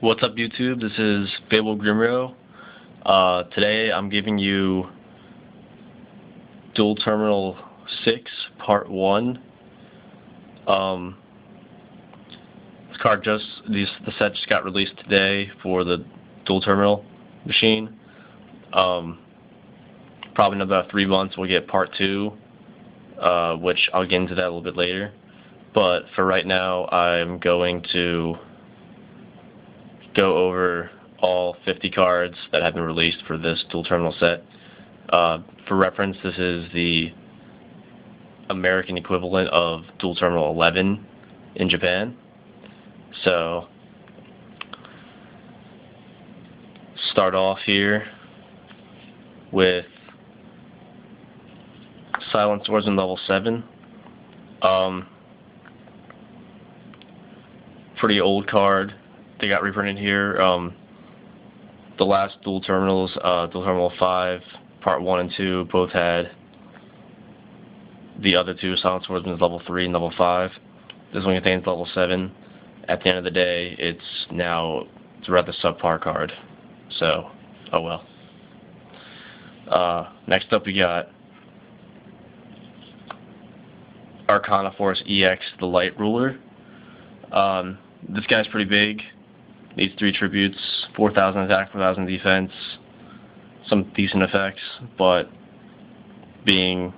What's up, YouTube? This is Fable Grimro. Today I'm giving you Duel Terminal 6 Part 1. The set just got released today for the Duel Terminal machine. Probably in about 3 months we'll get Part 2, which I'll get into that a little bit later. But for right now, I'm going to go over all 50 cards that have been released for this Duel Terminal set. For reference, this is the American equivalent of Duel Terminal 11 in Japan. So, start off here with Silent Swordsman level 7. Pretty old card. They got reprinted here. The last Duel Terminals, Duel Terminal 5, Part 1 and 2, both had the other two, Silent Swordsman level 3 and level 5. This one contains level 7. At the end of the day, it's a rather subpar card. So, oh well. Next up we got Arcana Force EX, the Light Ruler. This guy's pretty big. Needs 3 tributes, 4,000 attack, 4,000 defense, some decent effects, but being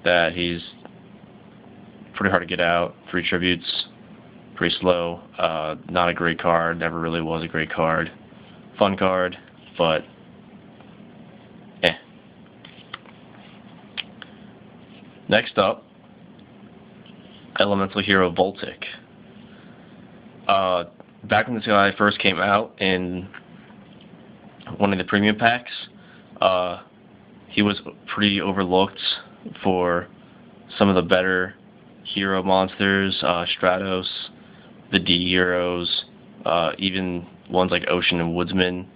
that he's pretty hard to get out, 3 tributes, pretty slow, not a great card, never really was a great card. Fun card, but eh. Next up, Elemental Hero Voltic. Back when this guy first came out in one of the premium packs, he was pretty overlooked for some of the better hero monsters, Stratos, the D heroes, even ones like Ocean and Woodsman,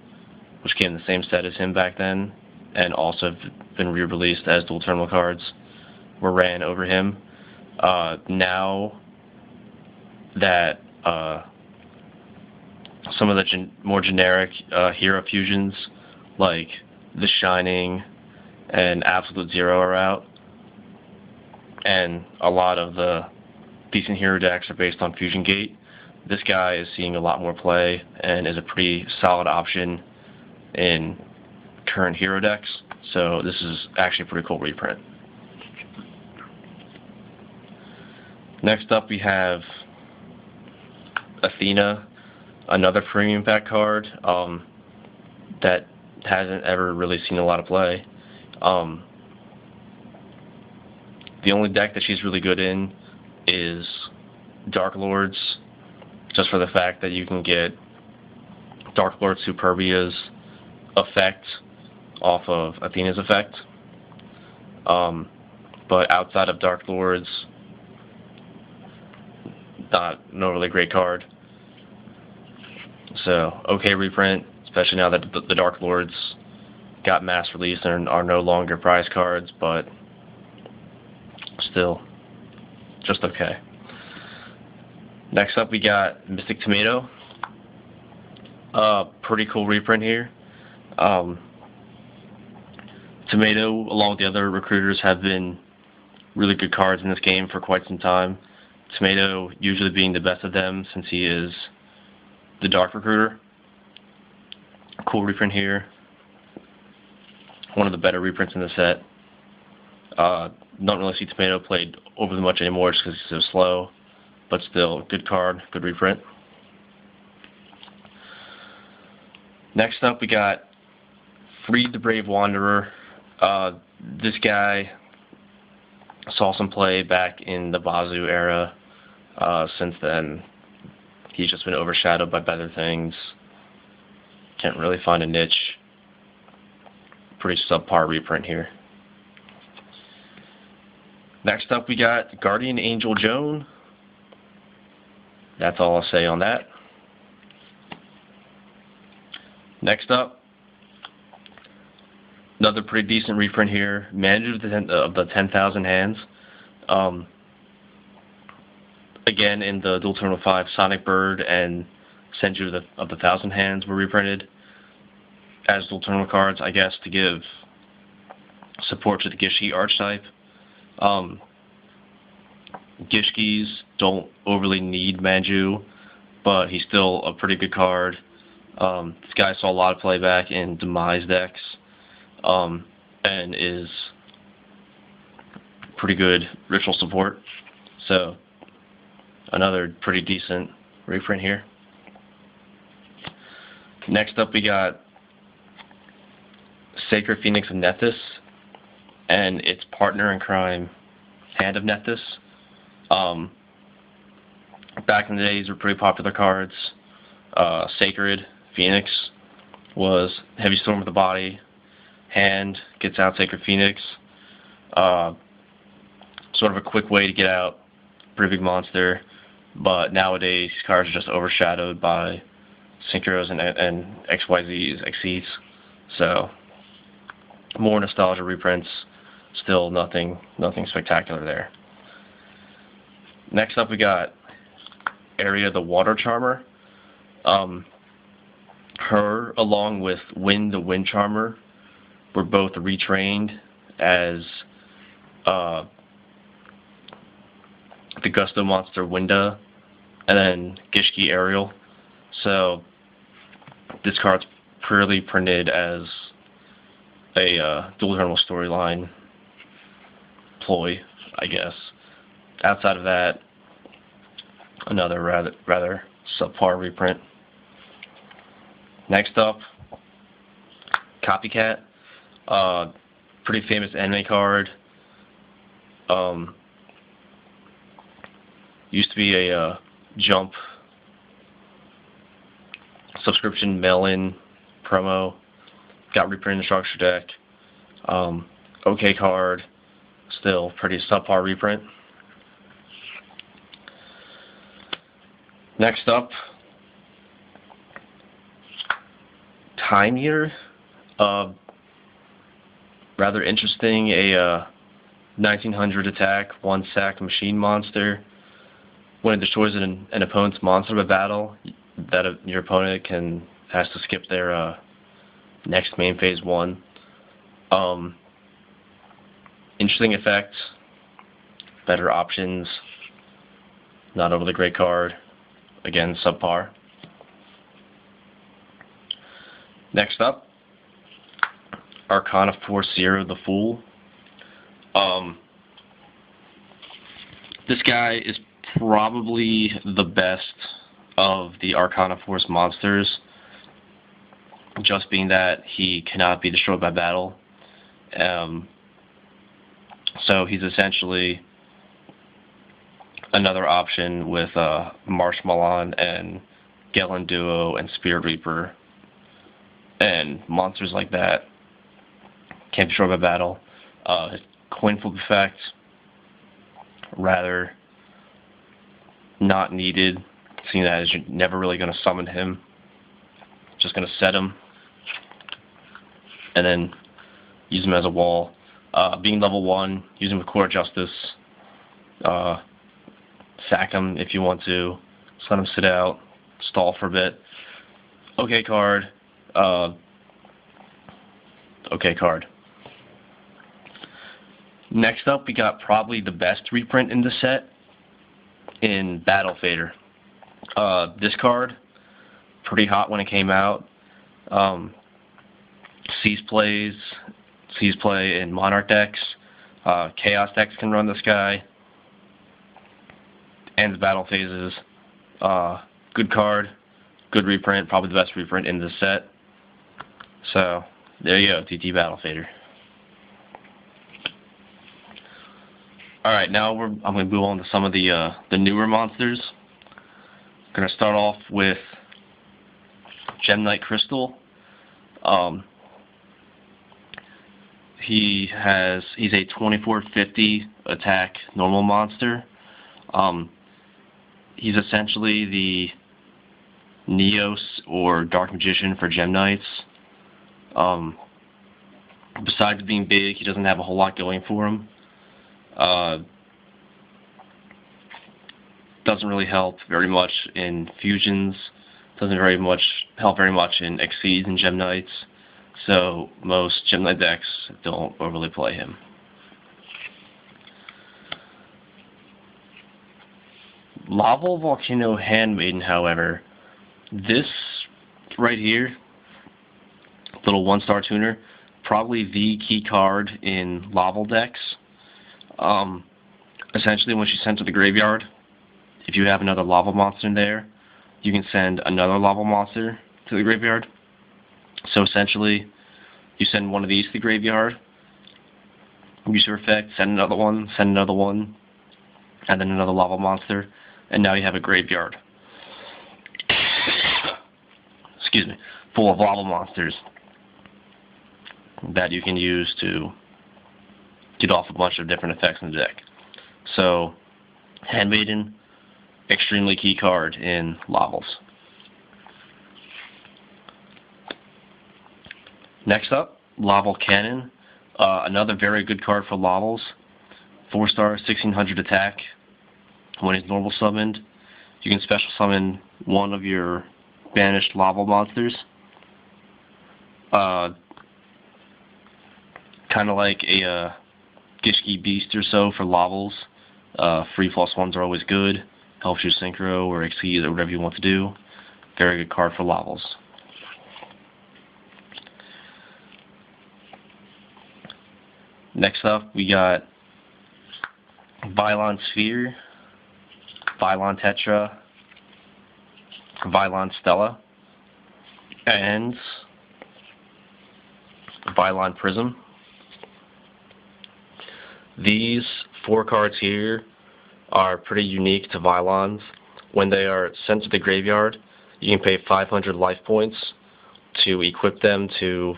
which came in the same set as him back then, and also have been re-released as Duel Terminal cards, were ran over him. Now that some of the more generic hero fusions like The Shining and Absolute Zero are out, and a lot of the decent hero decks are based on Fusion Gate. This guy is seeing a lot more play and is a pretty solid option in current hero decks, so this is actually a pretty cool reprint. Next up we have Athena, another premium pack card that hasn't ever really seen a lot of play. The only deck that she's really good in is Dark Lords, just for the fact that you can get Dark Lord Superbia's effect off of Athena's effect. But outside of Dark Lords, no really great card. So, okay reprint, especially now that the Dark Lords got mass released and are no longer prize cards, but still, just okay. Next up we got Mystic Tomato. Pretty cool reprint here. Tomato, along with the other recruiters, have been really good cards in this game for quite some time. Tomato usually being the best of them since he is the Dark Recruiter. Cool reprint here. One of the better reprints in the set. Don't really see Tomato played overly much anymore just because he's so slow, but still, good card, good reprint. Next up we got Freed the Brave Wanderer. This guy saw some play back in the Bazoo era. Since then, he's just been overshadowed by better things. Can't really find a niche. Pretty subpar reprint here. Next up we got Guardian Angel Joan. That's all I'll say on that. Next up, another pretty decent reprint here. Manager of the 10,000 Hands. Again, in the Duel Terminal 5, Sonic Bird and Senju of the Thousand Hands were reprinted as dual tournament cards, I guess, to give support to the Gishki archetype. Gishkis don't overly need Manju, but he's still a pretty good card. This guy saw a lot of playback in Demise decks, and is pretty good ritual support. So, another pretty decent reprint here. Next up, we got Sacred Phoenix of Nethys and its partner in crime, Hand of Nethys. Back in the days, were pretty popular cards. Sacred Phoenix was Heavy Storm with the body. Hand gets out Sacred Phoenix. Sort of a quick way to get out pretty big monster, but nowadays cards are just overshadowed by Synchros and XYZs, XCs. So more nostalgia reprints, still nothing spectacular there. Next up, we got Area the Water Charmer. Her, along with Wind the Wind Charmer, were both retrained as the Gusto monster Winda, and then Gishki Ariel. So this card's purely printed as a dual terminal storyline ploy, I guess. Outside of that, another rather subpar reprint. Next up, Copycat. Pretty famous anime card. Used to be a Jump subscription mail-in promo. Got reprinted in the structure deck. Okay card. Still pretty subpar reprint. Next up, Time Eater. Rather interesting. A 1900 attack, 1 sack machine monster. When it destroys an opponent's monster by battle, that your opponent has to skip their next main phase 1. Interesting effect. Better options. Not overly great card. Again, subpar. Next up, Arcana Force Zero the Fool. This guy is probably the best of the Arcana Force monsters, just being that he cannot be destroyed by battle. So he's essentially another option with Marshmallow and Galen Duo and Spirit Reaper, and monsters like that can't be destroyed by battle. His coin flip effect, rather not needed, seeing that as you're never really going to summon him. Just going to set him and then use him as a wall. Being level 1, use him with Core Justice. Sack him if you want to. Just let him sit out. Stall for a bit. Okay card. Okay card. Next up, we got probably the best reprint in the set in Battle Fader. This card, pretty hot when it came out. Sees play in Monarch decks. Chaos decks can run this guy. Ends battle phases. Good card. Good reprint. Probably the best reprint in this set. So, there you go. TT Battle Fader. Alright, now I'm going to move on to some of the newer monsters. I'm going to start off with Gem Knight Crystal. He's a 2450 attack normal monster. He's essentially the Neos or Dark Magician for Gem Knights. Besides being big, he doesn't have a whole lot going for him. Doesn't really help very much in fusions. doesn't help very much in Exceeds and Gem Knights, so most Gem Knight decks don't overly play him. Lava Volcano Handmaiden, however, this right here, little 1-star tuner, probably the key card in Lava decks. Essentially, when she's sent to the graveyard, if you have another lava monster in there, you can send another lava monster to the graveyard. So essentially, you send one of these to the graveyard, use your effect, send another one, and then another lava monster, and now you have a graveyard. Excuse me, full of lava monsters that you can use to get off a bunch of different effects in the deck. So, Handmaiden, extremely key card in Lavals. Next up, Laval Cannon, another very good card for Lavals. 4-star, 1600 attack. When he's normal summoned, you can special summon one of your banished Laval monsters. Kind of like a Gishki Beast or so for Lavals. Free +1s are always good. Helps you synchro or exceed or whatever you want to do. Very good card for Lavals. Next up, we got Vylon Sphere, Vylon Tetra, Vylon Stella, and Vylon Prism. These 4 cards here are pretty unique to Vylons. When they are sent to the graveyard, you can pay 500 life points to equip them to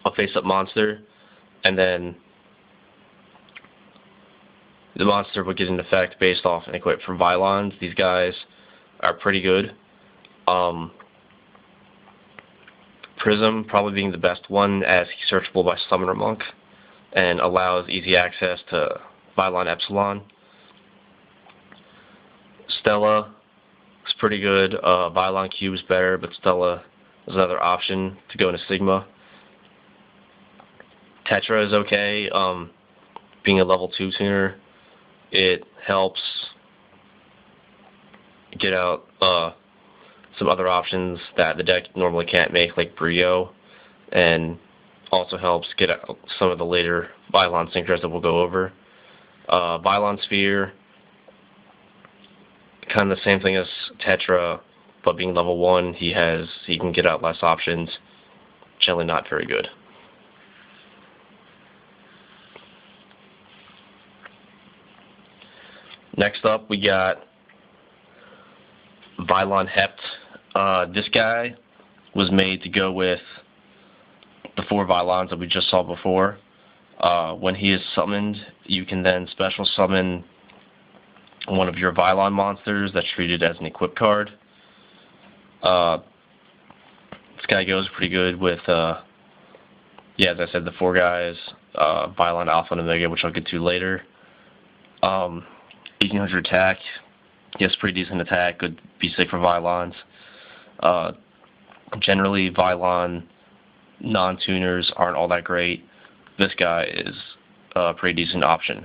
a face-up monster, and then the monster will get an effect based off an equip from Vylons. These guys are pretty good. Prism probably being the best one, as he's searchable by Summoner Monk and allows easy access to Vylon Epsilon. Stella is pretty good. Vylon Cube is better, but Stella is another option to go into Sigma. Tetra is okay. Being a level 2 tuner, it helps get out some other options that the deck normally can't make, like Brio, and also helps get out some of the later Vylon synchros that we'll go over. Vylon Sphere, kind of the same thing as Tetra, but being level 1, he can get out less options. Generally not very good. Next up, we got Vylon Hept. This guy was made to go with the 4 Vylons that we just saw before. When he is summoned, you can then special summon one of your Vylon monsters that's treated as an equip card. This guy goes pretty good with, as I said, the 4 guys, Vylon Alpha and Omega, which I'll get to later. 1800 attack. Yes, pretty decent attack. Could be sick for Vylons. Generally, Vylon non-tuners aren't all that great. This guy is a pretty decent option.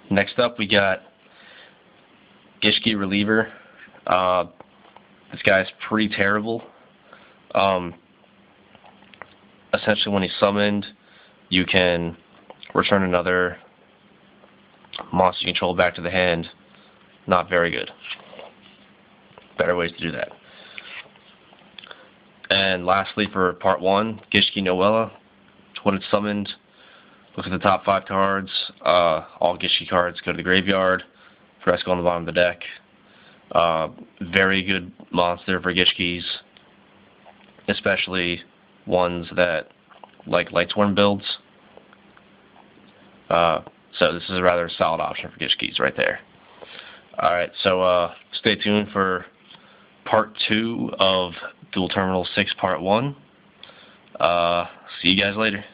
Next up, we got Gishki Reliever. This guy's pretty terrible. Essentially, when he's summoned, you can return another monster you control back to the hand. Not very good. Better ways to do that. And lastly, for part 1, Gishki Noella. When it's summoned, look at the top 5 cards. All Gishki cards go to the graveyard. The rest go on the bottom of the deck. Very good monster for Gishkis, especially ones that like Lightsworn builds. So this is a rather solid option for Gishkis right there. Alright, so stay tuned for part 2 of Duel Terminal 6 part 1. See you guys later.